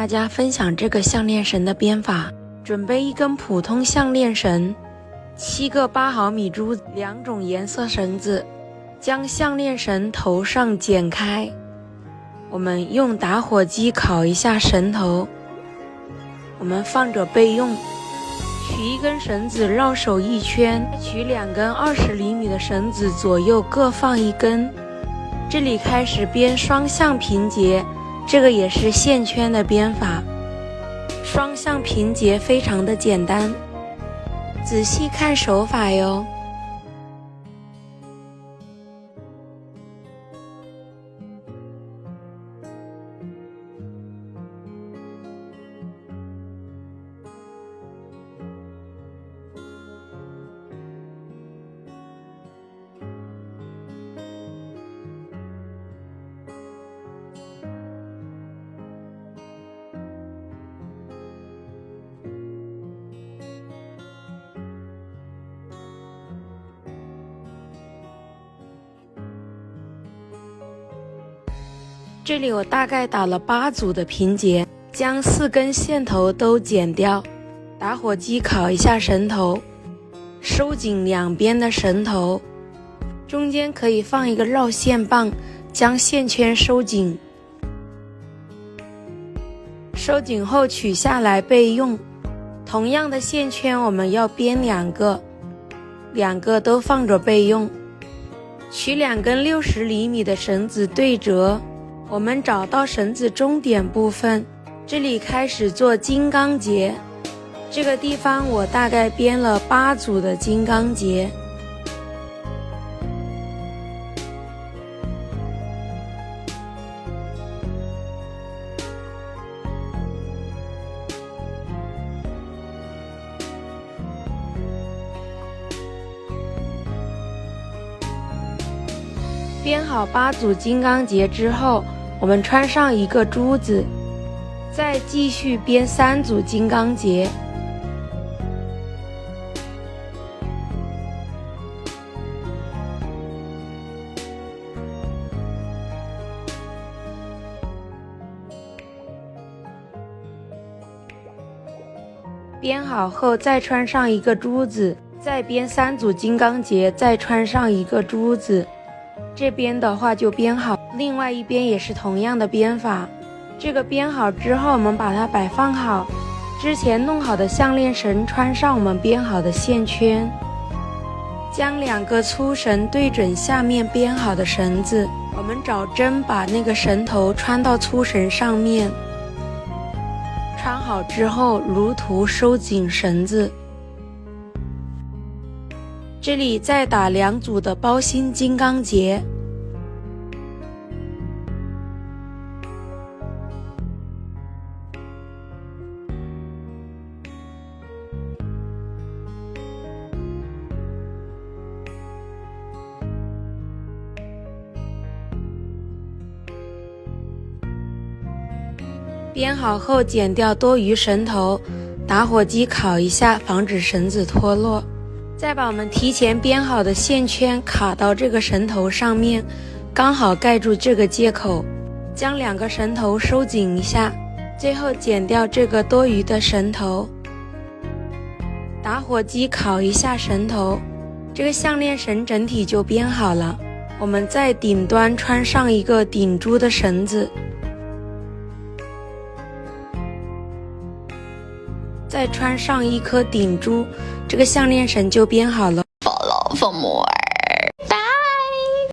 家分享这个项链绳的编法。准备一根普通项链绳，7个8毫米珠，2种颜色绳子，将项链绳头上剪开。我们用打火机烤一下绳头，我们放着备用。取一根绳子绕手1圈，取2根20厘米的绳子，左右各放1根。这里开始编双向平结，这个也是线圈的编法。双向平结非常的简单，仔细看手法哟。这里我大概打了8组的平结，将4根线头都剪掉，打火机烤一下绳头，收紧两边的绳头，中间可以放一个绕线棒，将线圈收紧。收紧后取下来备用。同样的线圈我们要编2个，2个都放着备用。取2根60厘米的绳子对折。我们找到绳子终点部分，这里开始做金刚结。这个地方我大概编了8组的金刚结。编好8组金刚结之后，我们穿上1个珠子，再继续编3组金刚结。编好后再穿上1个珠子，再编3组金刚结，再穿上1个珠子。这边的话就编好，另外一边也是同样的编法。这个编好之后，我们把它摆放好，之前弄好的项链绳穿上我们编好的线圈，将2个粗绳对准下面编好的绳子，我们找针把那个绳头穿到粗绳上面。穿好之后如图收紧绳子。这里再打2组的包心金刚结。编好后剪掉多余绳头，打火机烤一下，防止绳子脱落。再把我们提前编好的线圈卡到这个绳头上面，刚好盖住这个接口，将2个绳头收紧一下，最后剪掉这个多余的绳头，打火机烤一下绳头，这个项链绳整体就编好了。我们在顶端穿上1个顶珠的绳子，再穿上1颗顶珠，这个项链绳就编好了。For love for more。